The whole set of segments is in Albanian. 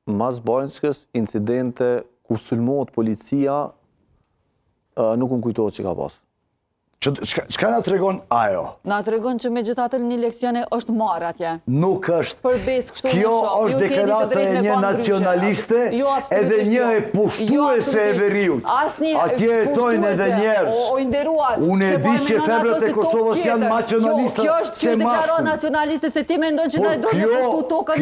Mas Bajnskës, incidente ku sulmohet policia, nuk më kujtohet që ka pas. Çka na tregon ajo? Na tregon që megjithatë një leksione është marrë atje. Nuk është. Përbes kështu Kjo është deklarata e një nacionaliste edhe një e pushtuese e veriut. Atje jetojnë edhe njerëz. O nderuar. Unë e di që femrat e Kosovës janë nacionaliste. Kjo është kjo deklaratë nacionaliste se ti mendon që na do të pushtu tokën.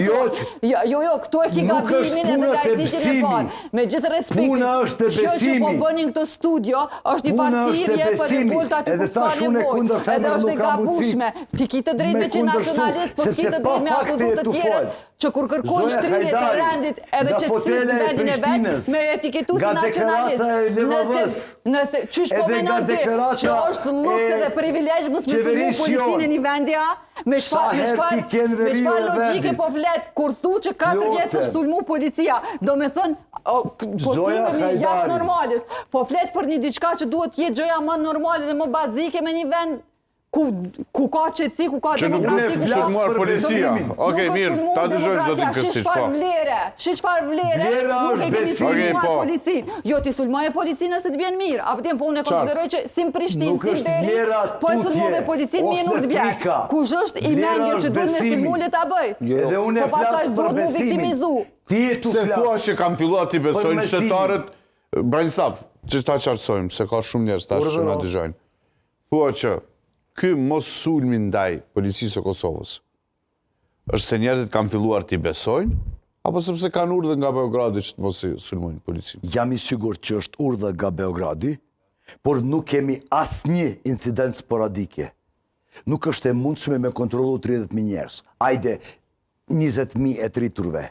Jo, këtu e ke gabimin edhe lajtitin e parë. Me gjithë respektin. Puna është e besimit. Kjo që po bënin këtë studio është një partirje për revolta. Edhe sa shumë e kundër femrave nuk ka mundësi. Ti ki të drejtë me që nacionalist, po ki të drejtë me akuzuar të tjere që kur kërkojnë shtrirje të rendit edhe që të si në vendin e vetë me etiketu si nacionalist. Nëse qysh po menon ti që është lukse dhe privilegj mos me sulmu policinë një vendja, me shfar logjike po flet kur thu që 4 vjetë është sulmu policia, do me thënë posime një jashtë normalis, po flet për një diçka që duhet jetë gjëja më normale dhe më bazike me një vend ku ka qetësi, ku ka demokraci, ku sulmuar policia. Okej, mirë, ta dëgjojmë zotin Krstić, po. Shi çfarë vlere, nuk e keni sulmuar policinë. Jo, ti sulmoje policinë nëse të vjen mirë, apo ti po unë konsideroj që si në Prishtinë, si në Deri, po e sulmove policinë mirë nuk të vjen. Kush është i mendje që duhet me sulmule ta bëj? Edhe unë e flas për besimin. Se thua që kanë filluar t'i besojnë qytetarët Branislav, që ta qartësojmë, se ka shumë njerëz tash që na dëgjojnë. Thua që ky mos sulmi ndaj policisë së Kosovës është se njerëzit kanë filluar t'i besojnë, apo sepse kanë urdhë nga Beogradi që të mos i sulmojnë policinë? Jam i sigurt që është urdhë nga Beogradi, por nuk kemi asnjë incident sporadike. Nuk është e mundshme me kontrollu 30.000 njerëz. Ajde 20.000 e triturve.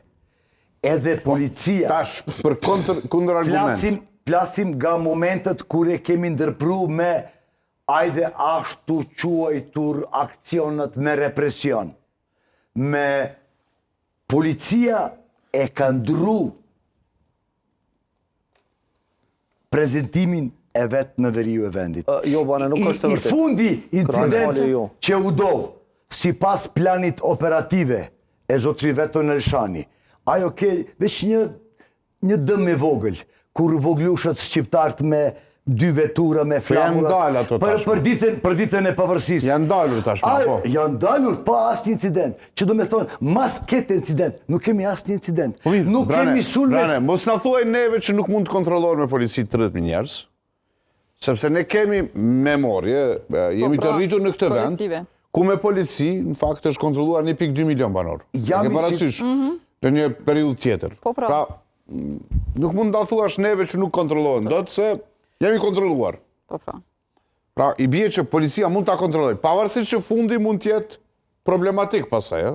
Edhe policia... Tash, për kundër argument. Flasim nga momentet kur e kemi ndërpru me ajde ashtu quajtur aksionet me represion. Me policia e ka ndru prezentimin e vetë në veriu e vendit. Jo, bane, nuk është të vërtet. I fundi incident që u do, si pas planit operative e zotri Veton Elshani, ajo ke veç një dëm e vogël, kur voglushët shqiptarët me 2 vetura me flamurat për ditën e pavërsisë. Janë dalur tashmë, po. Janë dalur pa asnjë incident. Që do me thonë, mas ketë incident, nuk kemi asnjë incident. Nuk kemi sulmet. Brane, mos na thuaj neve që nuk mund të kontrollohen me polici 30.000 njerëz, sepse ne kemi memorje, jemi të rritur në këtë vend, ku me polici, në fakt, është kontrolluar 1.2 milion banor. Ke parasysh në një periudhë tjetër. Pra, nuk mund ta thuash neve që nuk kontrollohen dot, se jemi kontrolluar. Pra, i bie që policia mund ta kontrollojë, pavarësisht që fundi mund të jetë problematik pastaj,